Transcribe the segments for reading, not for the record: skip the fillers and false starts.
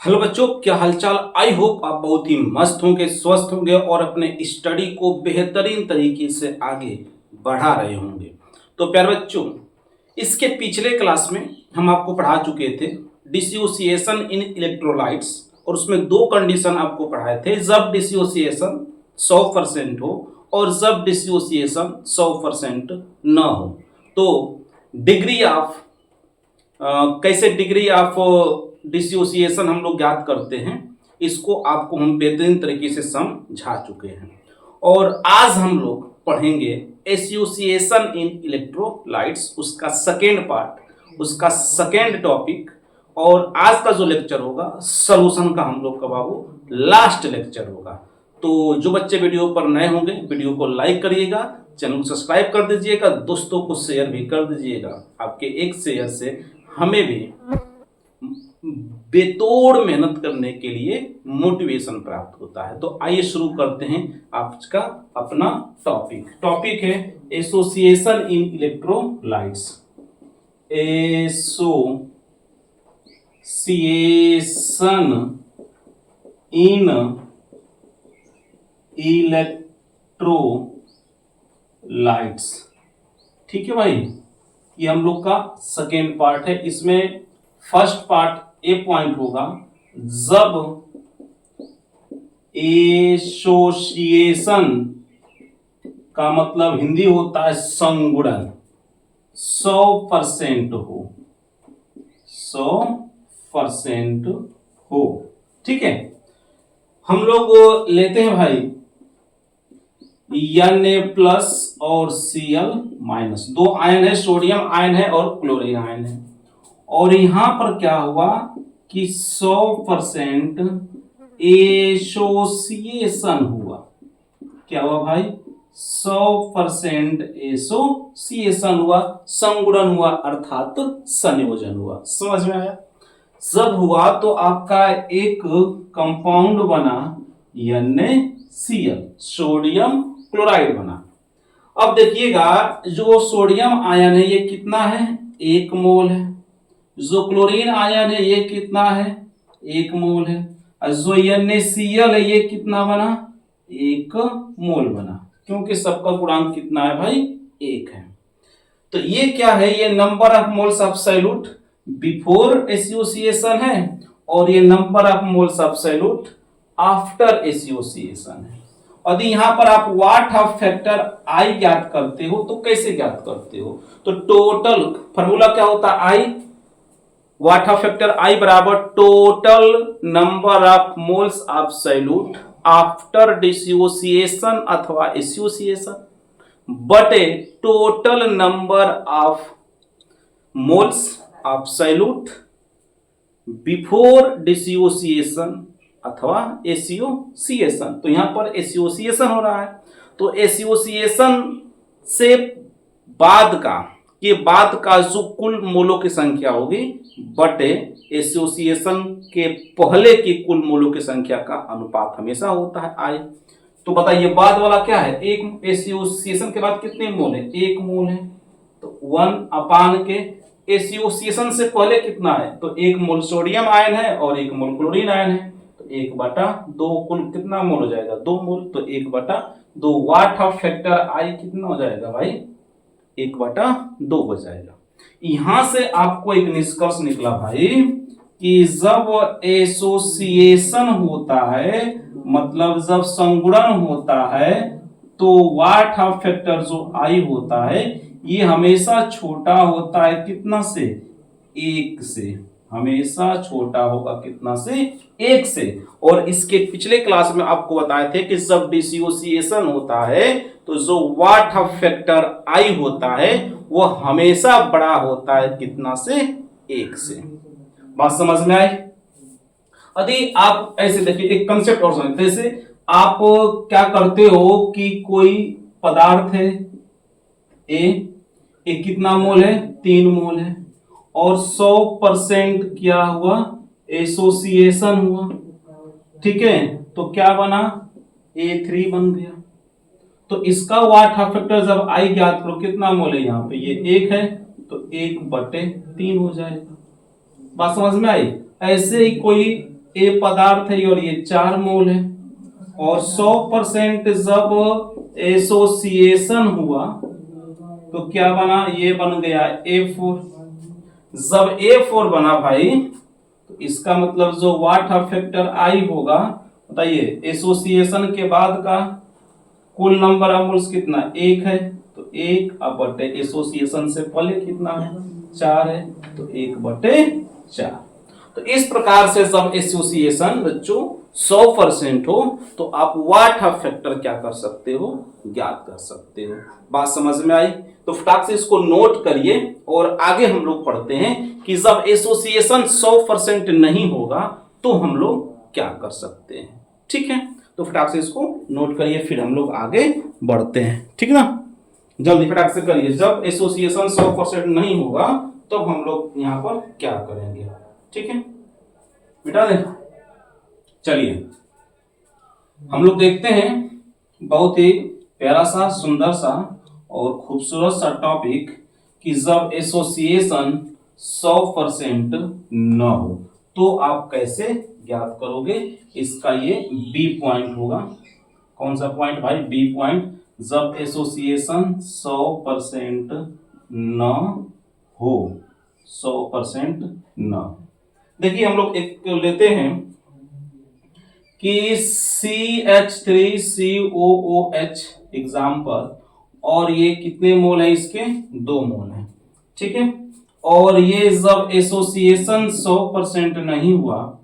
Hello बच्चों, क्या हालचाल। आई होप आप बहुत ही मस्त होंगे, स्वस्थ होंगे और अपने स्टडी को बेहतरीन तरीके से आगे बढ़ा रहे होंगे। तो प्यारे बच्चों, इसके पिछले क्लास में हम आपको पढ़ा चुके थे डिसोसिएशन इन इलेक्ट्रोलाइट्स, और उसमें दो कंडीशन आपको पढ़ाए थे, जब डिसोसिएशन 100% हो और जब डिसोसिएशन 100% न हो। तो डिग्री ऑफ कैसे डिग्री ऑफ डिसोसिएशन हम लोग ज्ञात करते हैं, इसको आपको हम बेहतरीन तरीके से समझा चुके हैं। और आज हम लोग पढ़ेंगे एसोसिएशन इन इलेक्ट्रोलाइट्स, उसका सेकेंड पार्ट, उसका सेकेंड टॉपिक। और आज का जो लेक्चर होगा सॉल्यूशन का, हम लोग का बाबू लास्ट लेक्चर होगा। तो जो बच्चे वीडियो पर नए होंगे, वीडियो को लाइक करिएगा, चैनल को सब्सक्राइब कर दीजिएगा, दोस्तों को शेयर भी कर दीजिएगा। आपके एक शेयर से हमें भी बेतोड़ मेहनत करने के लिए मोटिवेशन प्राप्त होता है। तो आइए शुरू करते हैं आज का अपना टॉपिक है association in electrolytes. Association in electrolytes. ठीक है भाई, ये हम लोग का सेकेंड पार्ट है। इसमें फर्स्ट पार्ट ए पॉइंट होगा, जब एसोसिएशन का मतलब हिंदी होता है संगुणन 100% हो, 100% हो। ठीक है, हम लोग लेते हैं भाई Na+ और Cl-, दो आयन है, सोडियम आयन है और क्लोरीन आयन है। और यहां पर क्या हुआ कि 100% एसोसिएशन हुआ। क्या हुआ भाई? 100% एसोसिएशन हुआ, संगुणन हुआ, अर्थात संयोजन हुआ। समझ में आया? जब हुआ तो आपका एक कंपाउंड बना NaCl, सोडियम क्लोराइड बना। अब देखिएगा, जो सोडियम आयन है ये कितना है? 1 मोल है। जो क्लोरीन आयन है ये कितना है? 1 मोल है। और जो NaCl है ये कितना बना? 1 मोल बना, क्योंकि सबका गुणांक कितना है भाई? 1 है। तो ये क्या है? ये number of moles absolute before association है, और ये number of moles absolute after association है। यदि यहां पर आप वाट ऑफ फैक्टर आई ज्ञात करते हो तो कैसे ज्ञात करते हो? तो टोटल फॉर्मूला क्या होता है? आई, वाट ऑफ फैक्टर आई बराबर total number of moles absolute after dissociation अथवा एसोसिएशन बटे total number of moles absolute before dissociation अथवा एसोसिएशन। तो यहां पर एसोसिएशन हो रहा है, तो एसोसिएशन से बाद का जो कुल मोलों की संख्या होगी बटे एसोसिएशन के पहले की कुल मोलों की संख्या का अनुपात हमेशा होता है आई। तो बताइए बाद वाला क्या है? एक एसोसिएशन के बाद कितने मोल है? 1 मोल है। तो 1 के एसोसिएशन से पहले कितना है? तो 1 मोल सोडियम आयन है और 1 मोल क्लोरीन आयन है। 1/2 कुल कितना मोल हो जाएगा? 2 मोल। तो 1/2 वाट ऑफ फैक्टर आई कितना हो जाएगा भाई? 1/2 हो जाएगा। यहां से आपको एक निष्कर्ष निकला भाई कि जब एसोसिएशन होता है, मतलब जब संगुणन होता है, तो वाट ऑफ फैक्टर जो आई होता है ये हमेशा छोटा होता है कितना से? 1 से। हमेशा छोटा होगा कितना से? 1 से। और इसके पिछले क्लास में आपको बताए थे कि जब डिसोसिएशन होता है तो जो वाट ऑफ फैक्टर आई होता है वो हमेशा बड़ा होता है कितना से? 1 से। बात समझ में आई? यदि आप ऐसे देखिए, एक कंसेप्ट और समझते, जैसे आप क्या करते हो कि कोई पदार्थ है ए कितना मोल है? 3 मोल है, और 100% क्या हुआ? एसोसिएशन हुआ। ठीक है, तो क्या बना? A3 बन गया। तो इसका वाट ऑफ फैक्टर जब आई ज्ञात करो, कितना मोल है? यहाँ पे ये 1 है, तो 1/3 हो जाएगा। बात समझ में आई? ऐसे ही कोई ए पदार्थ है और ये 4 मोल है, और 100% जब एसोसिएशन हुआ तो क्या बना, ये बन गया A4। जब A4 बना भाई तो इसका मतलब जो वाट फैक्टर I होगा, बताइए एसोसिएशन के बाद का कुल नंबर ऑफ मोल्स कितना, 1 है, तो 1 अब बटे एसोसिएशन से पहले कितना है, 4 है, तो 1/4। तो इस प्रकार से जब एसोसिएशन बच्चों 100% हो तो आप वाट फैक्टर क्या कर सकते हो, ज्ञात कर सकते हो। बात समझ में आई? तो फटाक से इसको नोट करिए और आगे हम लोग पढ़ते हैं कि जब एसोसिएशन 100% नहीं होगा तो हम लोग क्या कर सकते हैं। ठीक है, तो फटाक से इसको नोट करिए, फिर हम लोग आगे बढ़ते हैं। ठीक ना, जल्दी फटाक से करिए। जब एसोसिएशन 100% नहीं होगा तो हम लोग यहाँ पर क्या करेंगे। ठीक है, मिटा दें। चलिए हम लोग देखते हैं बहुत ही प्यारा सा, सुंदर सा और खूबसूरत सा टॉपिक कि जब एसोसिएशन 100% न हो तो आप कैसे ज्ञात करोगे। इसका ये बी पॉइंट होगा। कौन सा पॉइंट भाई, बी पॉइंट। जब एसोसिएशन 100% न हो, 100% न। देखिए हम लोग एक लेते हैं कि CH3COOH एग्जाम्पल, और ये कितने मोल है इसके, 2 मोल है। ठीक है, और ये जब एसोसिएशन 100% नहीं हुआ,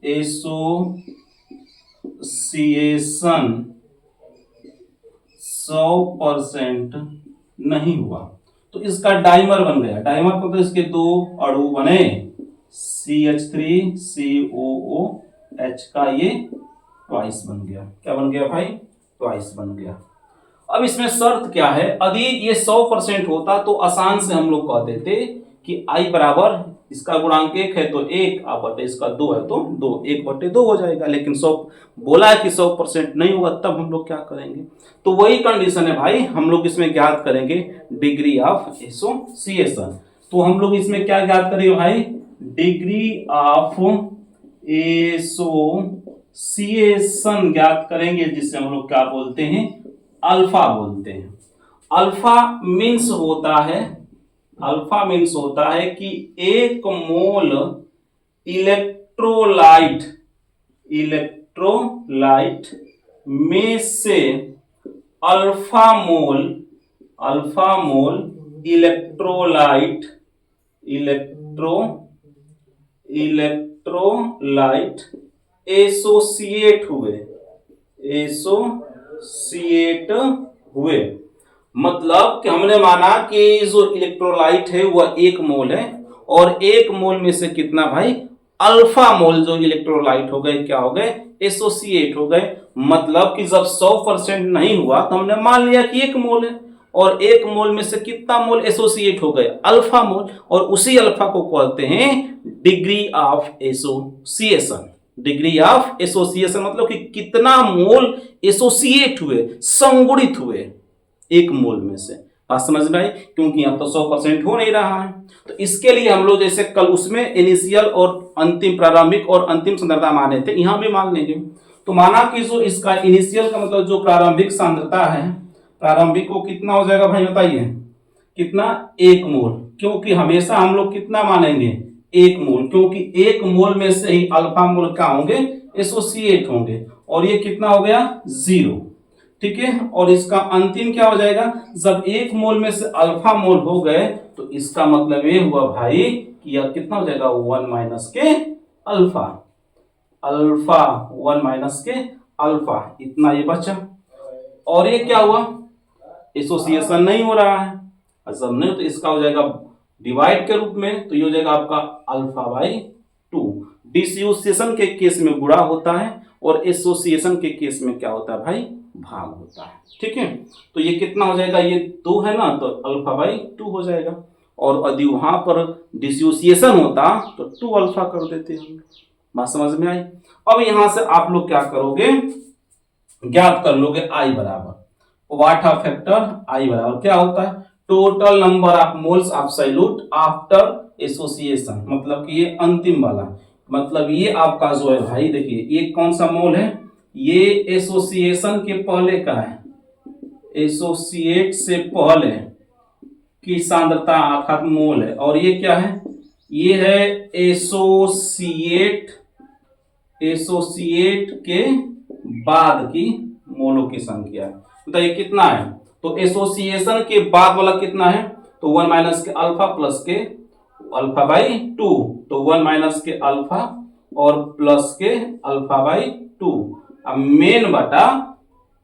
एसोसिएशन 100% नहीं हुआ तो इसका डाइमर बन गया। डाइमर मतलब इसके 2 अणु बने, CH3COOH का ये ट्वाइस बन गया। क्या बन गया भाई, ट्वाइस बन गया। अब इसमें शर्त क्या है, यदि ये 100% होता तो आसान से हम लोग कह देते कि I बराबर, इसका गुणांक 1 है तो 1 बटे इसका 2 है तो 2, 1/2 हो जाएगा। लेकिन 100 बोला है कि 100% नहीं होगा, तब हम लोग क्या करेंगे। तो वही कंडीशन है भाई, हम लोग इसमें ज्ञात करेंगे डिग्री ऑफ एसोसिएशन। तो हम लोग इसमें क्या ज्ञात करेंगे भाई, डिग्री ऑफ एसोसिएशन ज्ञात करेंगे, जिससे हम लोग क्या बोलते हैं, अल्फा बोलते हैं। अल्फा मीन्स होता है कि 1 मोल इलेक्ट्रोलाइट में से अल्फा मोल इलेक्ट्रोलाइट एसोसिएट हुए। मतलब कि हमने माना कि जो इलेक्ट्रोलाइट है वह 1 मोल है, और 1 मोल में से कितना भाई, अल्फा मोल जो इलेक्ट्रोलाइट हो गए, क्या हो गए, एसोसिएट हो गए। मतलब कि जब 100% नहीं हुआ तो हमने मान लिया कि 1 मोल है, और 1 मोल में से कितना मोल एसोसिएट हो गए, अल्फा मोल, और उसी अल्फा को कहते हैं degree of association. Degree of association मतलब कि कितना मोल एसोसिएट हुए, संगुणित हुए 1 मोल में से। बात समझ में आई? क्योंकि यहाँ तो 100% हो नहीं रहा है। तो इसके लिए हम लोग जैसे कल उसमें इनिशियल और अंतिम, प्रारंभिक और अंतिम सांद्रता माने थे, यहां भी मान लेंगे। तो माना कि जो इसका इनिशियल का मतलब जो प्रारंभिक सांद्रता है, प्रारंभिक को कितना हो जाएगा भाई बताइए, कितना, 1 मोल। क्योंकि हमेशा हम लोग कितना मानेंगे, 1 मोल, क्योंकि 1 मोल में से ही अल्फा मोल क्या होंगे, एसोसिएट होंगे। और ये कितना हो गया, 0। ठीक है, और इसका अंतिम क्या हो जाएगा, जब 1 मोल में से अल्फा मोल हो गए तो इसका मतलब ये हुआ भाई कि यह कितना हो जाएगा, 1 माइनस के अल्फा, 1 माइनस के अल्फा, इतना ये बचा। और ये क्या हुआ, एसोसिएशन नहीं हो रहा है, जब नहीं तो इसका हो जाएगा डिवाइड के रूप में, तो ये हो जाएगा आपका अल्फा/2। डिसोसिएशन के केस में गुणा होता है और एसोसिएशन के केस में क्या होता है भाई, भाग होता है। ठीक है, तो ये कितना हो जाएगा, ये 2 है ना, तो अल्फा/2 हो जाएगा। और यदि वहां पर डिसोसिएशन होता तो 2 अल्फा कर देते हम। बात समझ में आई? अब यहां से आप लोग क्या करोगे, ज्ञात कर लोगे आई बराबर वाट फैक्टर, आई बराबर क्या होता है, total number of moles of solute after association. मतलब कि ये अंतिम वाला, मतलब ये आपका जो है भाई देखिए ये कौन सा मोल है, ये एसोसिएशन के पहले का है, एसोसिएट से पहले की सांद्रता अर्थात मोल है। और ये क्या है, ये है एसोसिएट, एसोसिएट के बाद की मोलों की संख्या है। बताइए कितना है, तो एसोसिएशन के बाद वाला कितना है, तो 1 माइनस के अल्फा प्लस के अल्फा बाई 2, तो 1 माइनस के अल्फा और प्लस के अल्फा बाई 2। अब मेन बटा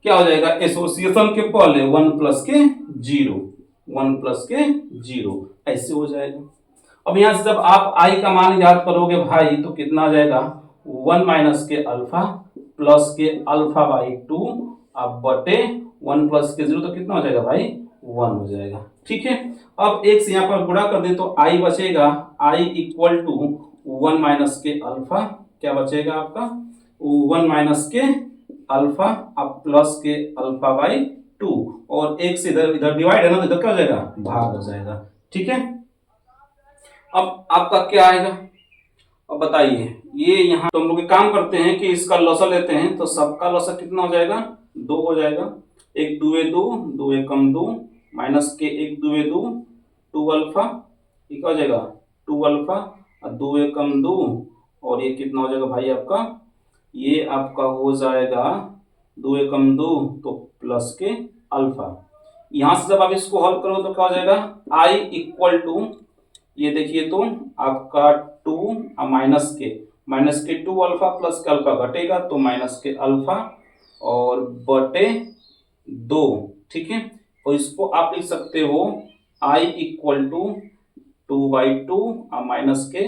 क्या हो जाएगा, एसोसिएशन के पहले 1 प्लस के 0, 1 प्लस के 0 ऐसे हो जाएगा। अब यहां से जब आप आई का मान याद करोगे भाई तो कितना आ जाएगा, 1 माइनस के अल्फा प्लस के अल्फा बाई 2 अब बटे 1 प्लस के 0, तो कितना हो जाएगा भाई 1 हो जाएगा। ठीक है, अब एक से यहां पर गुणा कर दे तो आई बचेगा, आई इक्वल टू 1 माइनस के अल्फा, क्या बचेगा आपका 1 माइनस के अल्फा अब प्लस के अल्फा बाई 2, और एक से इधर इधर डिवाइड है ना, तो इधर क्या हो जाएगा भाग हो जाएगा। ठीक है, अब आपका क्या आएगा, अब बताइए ये यहाँ तो हम लोग काम करते हैं कि इसका लॉसा लेते हैं, तो सबका लॉसा कितना हो जाएगा 2 हो जाएगा, 1 2 2 2 1 2 माइनस के 1 2 2 2 अल्फा, ये क्या हो जाएगा 2 अल्फा और 2 1 2, और ये कितना हो जाएगा भाई आपका, ये आपका हो जाएगा 2 1 2 तो प्लस के अल्फा। यहां से जब आप इसको हल करो तो क्या हो जाएगा, आई इक्वल टू ये देखिए तो आपका 2 माइनस के 2 अल्फा प्लस के अल्फा घटेगा तो माइनस के अल्फा और बटे 2। ठीक है, और इसको आप लिख सकते हो आई इक्वल टू 2/2 माइनस के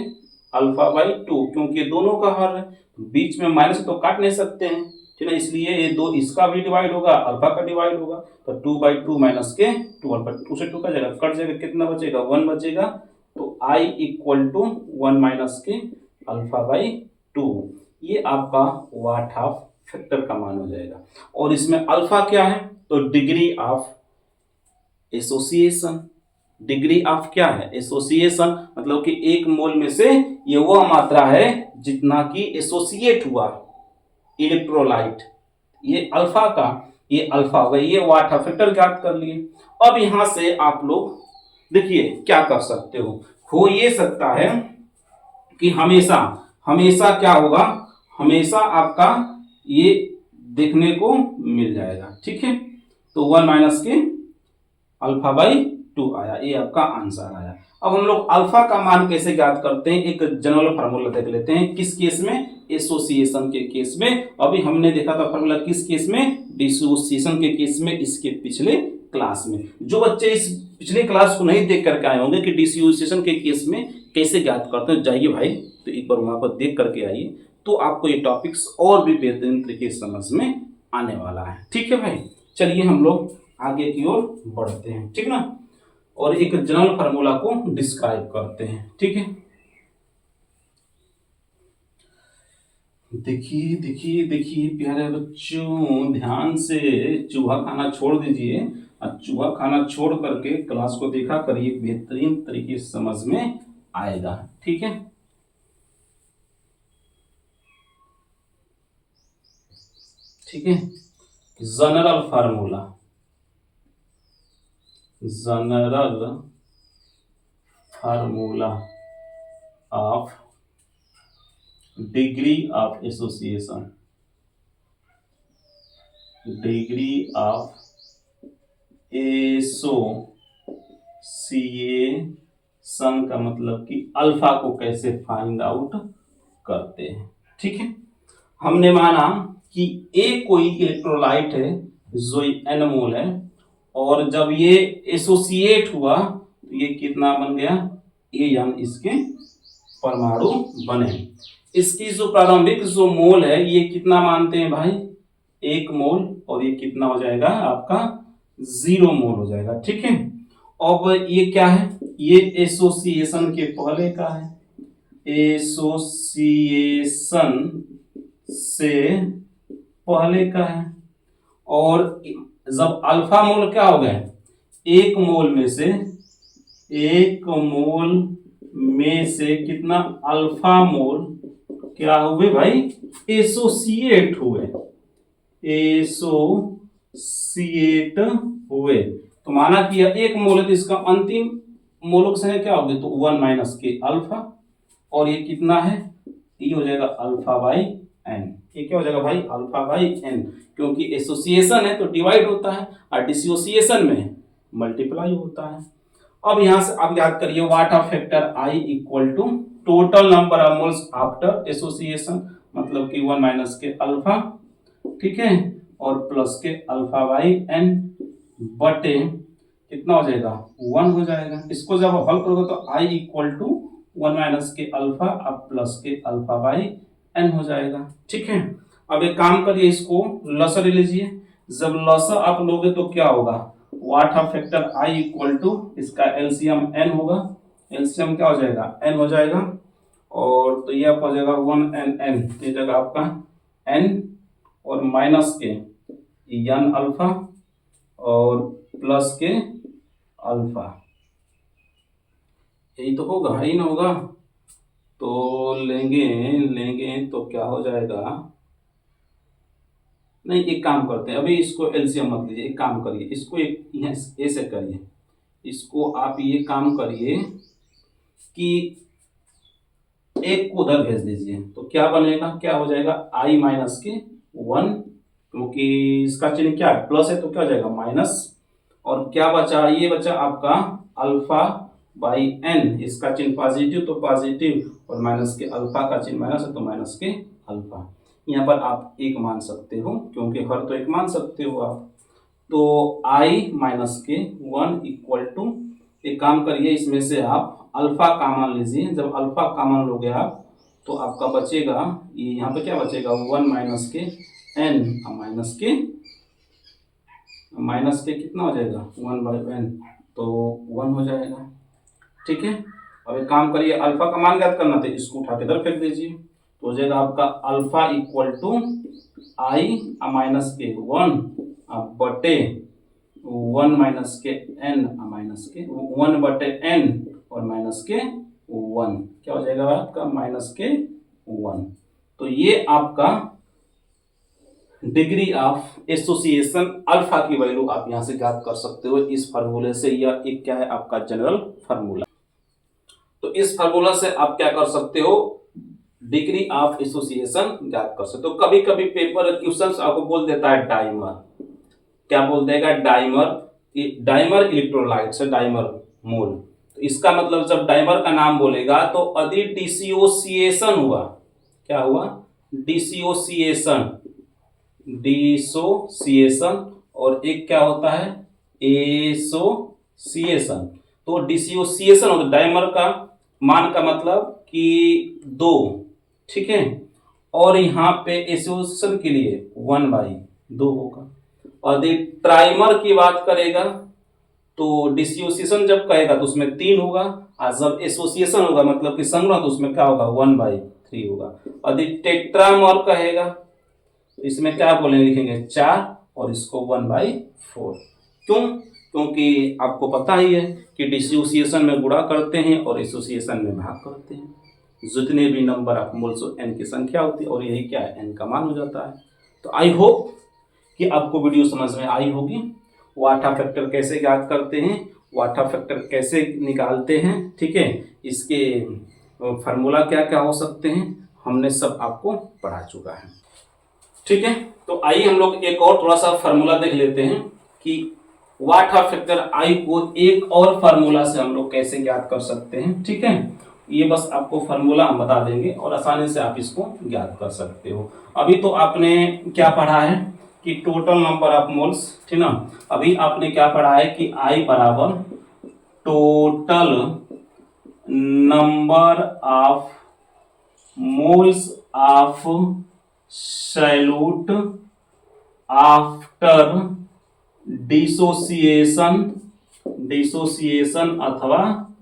अल्फा बाई 2, क्योंकि दोनों का हर है, बीच में माइनस तो काट नहीं सकते हैं, ठीक है, इसलिए ये 2 इसका भी डिवाइड होगा अल्फा का डिवाइड होगा, तो 2/2 माइनस के 2 अल्फा, 2 से 2 का जगह कट जाएगा, कितना बचेगा 1 बचेगा, तो आई इक्वल टू 1 माइनस के अल्फा बाई 2, ये आपका वाट हाफ फैक्टर का मान हो जाएगा। और इसमें अल्फा क्या है, तो degree of association, degree of क्या है एसोसिएशन, मतलब कि एक मोल में से ये वह मात्रा है जितना कि एसोसिएट हुआ इलेक्ट्रोलाइट, ये अल्फा का, ये अल्फा होगा, ये वाट हाफ फैक्टर ज्ञात कर लिए। अब यहां से आप लोग देखिए क्या कर सकते हो ये सकता है कि हमेशा हमेशा क्या होगा, हमेशा आपका ये देखने को मिल जाएगा। ठीक है, तो 1 माइनस के अल्फा बाई 2 आया, ये आपका आंसर आया। अब हम लोग अल्फा का मान कैसे ज्ञात करते हैं, एक जनरल फार्मूला देख लेते हैं, किस केस में, एसोसिएशन के केस में। अभी हमने देखा था फार्मूला किस केस में, डिसोसिएशन के केस में, इसके पिछले क्लास में। जो बच्चे इस पिछले क्लास को नहीं देख करके आए होंगे कि डिसोसिएशन के केस में कैसे ज्ञात करते हैं, जाइए भाई तो एक बार वहां पर देख करके आइए, तो आपको ये टॉपिक्स और भी बेहतरीन तरीके से समझ में आने वाला है। ठीक है भाई, चलिए हम लोग आगे की ओर बढ़ते हैं, ठीक ना, और एक जनरल फार्मूला को डिस्क्राइब करते हैं। ठीक है, देखिए देखिए देखिए प्यारे बच्चों, ध्यान से चूहा खाना छोड़ दीजिए, और चूहा खाना छोड़ करके क्लास को देखा करिए, बेहतरीन तरीके से समझ में आएगा। ठीक है, ठीक है, general formula, general formula of degree of association, degree of association का मतलब कि अल्फा को कैसे फाइंड आउट करते हैं। ठीक है, हमने माना कि ए कोई इलेक्ट्रोलाइट है जो एन मोल है, और जब ये एसोसिएट हुआ तो ये कितना बन गया, ए यानी इसके परमाणु बने। इसकी जो प्रारंभिक जो मोल है ये कितना मानते हैं भाई, 1 मोल, और ये कितना हो जाएगा आपका 0 मोल हो जाएगा। ठीक है, अब ये क्या है, ये एसोसिएशन के पहले का है, एसोसिएशन से पहले का है, और जब अल्फा मोल क्या हो गए, 1 मोल में से, 1 मोल में से कितना अल्फा मोल क्या हुए भाई, एसोसिएट हुए, एसोसिएट हुए। तो माना कि यह एक मोल है, तो इसका अंतिम मोलक संख्या क्या होगी, तो 1 माइनस के अल्फा, और ये कितना है, ये हो जाएगा अल्फा बाई एन। ये क्या हो जाएगा भाई, अल्फा बाई एन, क्योंकि एसोसिएशन है तो डिवाइड होता है और डिसोसिएशन में मल्टीप्लाई होता है। अब यहां से आप याद करिए, van't factor I equal to total number of moles after association, मतलब कि 1 माइनस के अल्फा, ठीक है, और प्लस के अल्फा बाई एन बटे कितना हो जाएगा, 1 हो जाएगा। इसको जब हल करोगे तो आई इक्वल टू 1 माइनस के अल्फा अब प्लस के अल्फा बाई एन हो जाएगा, ठीक है। अब एक काम करिए, इसको लसर ले लीजिए। जब लसर आप लोगे तो क्या होगा, वाट फैक्टर आई इक्वल टू इसका एलसीएम एन होगा, एलसीएम क्या हो जाएगा, एन हो जाएगा, और तो ये आपका हो जाएगा 1 एन एन, ये जगह आपका एन और माइनस के एन अल्फा और प्लस के अल्फा, यही तो होगा, है ही ना होगा। तो लेंगे तो क्या हो जाएगा, नहीं एक काम करते हैं, अभी इसको एलसीएम मत लीजिए, एक काम करिए, इसको एक यहाँ ऐसे करिए, इसको आप ये काम करिए कि एक को उधर भेज दीजिए, तो क्या बनेगा, क्या हो जाएगा, आई माइनस के 1, क्योंकि इसका चिन्ह क्या है, प्लस है, तो क्या हो जाएगा माइनस, और क्या बचा, ये बचा आपका अल्फा बाई एन, इसका चिन्ह पॉजिटिव तो पॉजिटिव, और माइनस के अल्फा का चिन्ह माइनस है तो माइनस के अल्फा। यहाँ पर आप एक मान सकते हो, क्योंकि हर तो एक मान सकते हो आप। तो आई माइनस के 1 इक्वल टू, एक काम करिए, इसमें से आप अल्फा कॉमन लीजिए, जब अल्फा कॉमन लोगे आप तो आपका बचेगा, ये यहाँ पे क्या बचेगा, 1 माइनस के एन, माइनस के कितना हो जाएगा, 1 बाई एन, तो 1 हो जाएगा, ठीक है। अब एक काम करिए, अल्फा का मान ज्ञात करना था, इसको उठा के इधर फेंक दीजिए, तो हो जाएगा आपका alpha equal to I minus k 1 बटे 1 माइनस के एन, माइनस के 1 बटे एन और माइनस के 1, क्या हो जाएगा आपका, माइनस के 1। तो ये आपका डिग्री ऑफ एसोसिएशन अल्फा की वैल्यू आप यहां से ज्ञात कर सकते हो इस फार्मूले से। यह एक क्या है, आपका जनरल फार्मूला। तो इस फार्मूला से आप क्या कर सकते हो, डिग्री ऑफ एसोसिएशन ज्ञात कर सकते हो। कभी कभी पेपर क्वेश्चंस आपको बोल देता है डाइमर, क्या बोल देगा, डाइमर इलेक्ट्रोलाइट से डाइमर मोल, तो इसका मतलब जब डाइमर का नाम बोलेगा तो यदि डिसोसिएशन हुआ, क्या हुआ, डिसोसिएशन, और एक क्या होता है, एसोसिएशन। तो डिसोसिएशन होता है, डाइमर का मान का मतलब कि 2, ठीक है, और यहाँ पे एसोसिएशन के लिए 1/2 होगा। और यदि ट्राइमर की बात करेगा तो डिसोसिएशन जब कहेगा तो उसमें 3 होगा, और जब एसोसिएशन होगा मतलब कि संग्रह, तो उसमें क्या होगा, 1/3 होगा। यदि टेट्रामर कहेगा तो इसमें क्या बोलेंगे, लिखेंगे 4, और इसको 1/4। क्यों, क्योंकि आपको पता ही है कि डिसोसिएशन में गुणा करते हैं और एसोसिएशन में भाग करते हैं, जितने भी नंबर ऑफ मोल्स एन की संख्या होती है, और यही क्या है, एन का मान हो जाता है। तो आई होप कि आपको वीडियो समझ में आई होगी। वाटा फैक्टर कैसे ज्ञात करते हैं, वाटा फैक्टर कैसे निकालते हैं, ठीक है, इसके फार्मूला क्या क्या हो सकते हैं, हमने सब आपको पढ़ा चुका है, ठीक है। तो आइए हम लोग एक और थोड़ा सा फार्मूला देख लेते हैं कि वाटा फैक्टर आई को एक और फार्मूला से हम लोग कैसे ज्ञात कर सकते हैं, ठीक है। ये बस आपको फार्मूला हम बता देंगे और आसानी से आप इसको ज्ञात कर सकते हो। अभी तो आपने क्या पढ़ा है कि टोटल नंबर ऑफ मोल्स, ठीक ना, अभी आपने क्या पढ़ा है कि आई बराबर total number of moles of salute after dissociation अथवा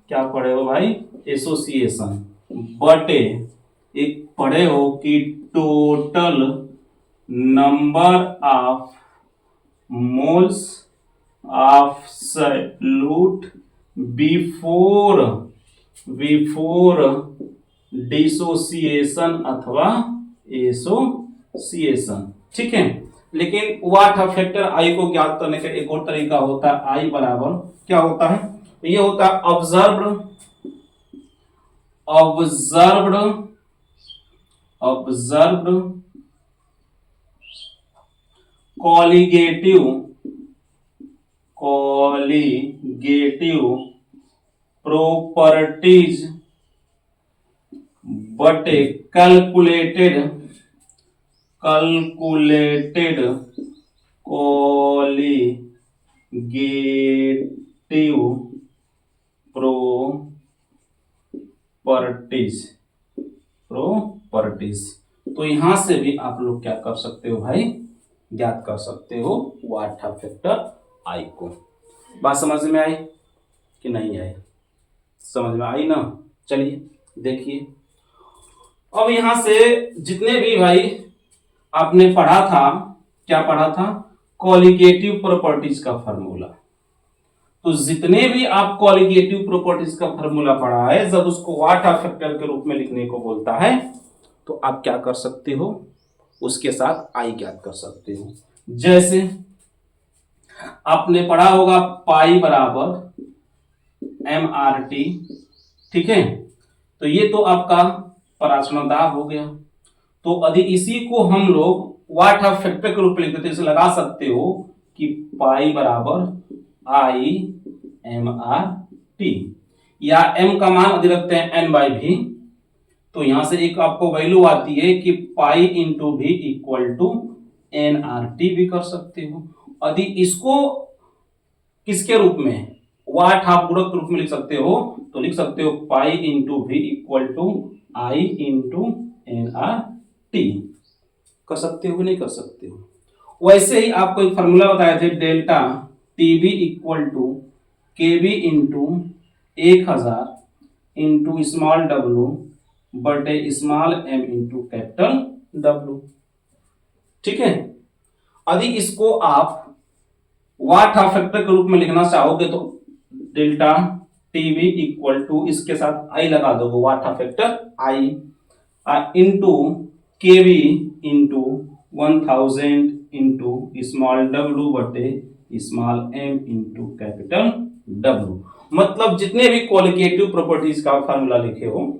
क्या पढ़े हो भाई, एसोसिएशन, बटे एक पढ़े हो कि total number of moles of salute before dissociation अथवा एसोसिएशन। ठीक है, लेकिन व्हाट फैक्टर आई को ज्ञात करने का एक और तरीका होता है। आई बराबर क्या होता है, ये होता है observed colligative properties but calculated colligative properties. तो यहां से भी आप लोग क्या कर सकते हो भाई, ज्ञात कर सकते हो व्हाट फैक्टर आई को। बात समझ में आई कि नहीं आई? समझ में आई ना? चलिए देखिए, अब यहां से जितने भी भाई आपने पढ़ा था, क्या पढ़ा था, कॉलिगेटिव प्रॉपर्टीज का फार्मूला। तो जितने भी आप कॉलिगेटिव प्रॉपर्टीज का फार्मूला पढ़ा है, जब उसको व्हाट फैक्टर के रूप में लिखने को बोलता है तो आप क्या कर सकते हो, उसके साथ आई ज्ञात कर सकते हो। जैसे आपने पढ़ा होगा पाई बराबर MRT। ठीक है, तो ये तो आपका पराश्रय दाब हो गया। तो यदि इसी को हम लोग व्हाट फैक्टर के रूप में लिखते, इसे लगा सकते हो कि पाई बराबर IMRT, या m का मान यदि रखते हैं n/v, तो यहां से एक आपको वैल्यू आती है कि पाई इंटू भी इक्वल टू NRT भी कर सकते हो। यदि इसको किसके रूप में, व्हाट हाफ गुणक के रूप में लिख सकते हो, तो लिख सकते हो पाई इंटू भी equal to I into NRT। कर सकते हो कि नहीं कर सकते हो? वैसे ही आपको एक फॉर्मूला बताए थे, delta TB equal to KB into 1000 into small W बटे small M into capital W. ठीक है, यदि इसको आप व्हाट फैक्टर के रूप में लिखना चाहोगे तो डेल्टा टीबी इक्वल टू, इसके साथ आई लगा दोगे, what factor I into KB into 1000 into small W बटे small M into capital W. मतलब जितने भी क्वालिटेटिव प्रॉपर्टीज का फार्मूला लिखे हो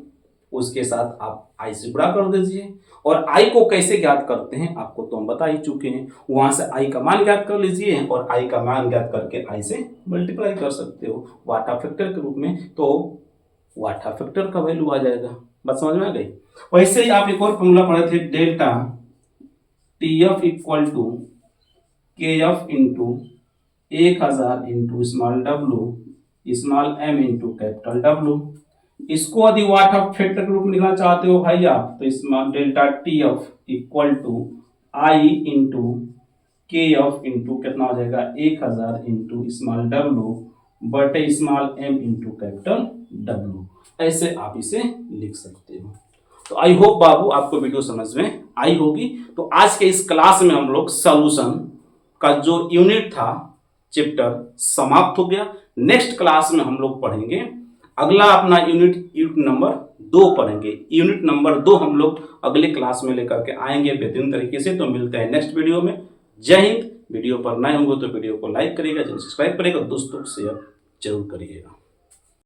उसके साथ आप आई से गुणा कर दीजिए। और आई को कैसे ज्ञात करते हैं आपको तो हम बता ही चुके हैं। वहां से आई का मान ज्ञात कर लीजिए और आई का मान ज्ञात करके आई से मल्टीप्लाई कर सकते हो व्हाट फैक्टर के रूप में, तो व्हाट फैक्टर का वैल्यू आ जाएगा। बात समझ में आ गई? वैसे ही आप एक और फॉर्मूला पढ़े थे, delta TF equal to KF into 1000 into small W small M into capital W. इसको यदि व्हाट फैक्टर के रूप में लिखना चाहते हो भाई आप, तो इसमें delta TF equal to I into KF into कितना हो जाएगा 1000 इंटू स्मॉल डब्लू बटे स्मॉल एम इंटू कैपिटल डब्लू। ऐसे आप इसे लिख सकते हो। तो आई होप बाबू आपको वीडियो समझ में आई होगी। तो आज के इस क्लास में हम लोग सॉल्यूशन का जो यूनिट था चैप्टर समाप्त हो गया। नेक्स्ट क्लास में हम लोग पढ़ेंगे अगला अपना यूनिट नंबर 2 पढ़ेंगे। यूनिट नंबर 2 हम लोग अगले क्लास में लेकर के आएंगे बेहतरीन तरीके से। तो मिलते हैं नेक्स्ट वीडियो में। जय हिंद। वीडियो पर नए होंगे तो वीडियो को लाइक करिएगा, सब्सक्राइब करिएगा, दोस्तों को शेयर जरूर करिएगा।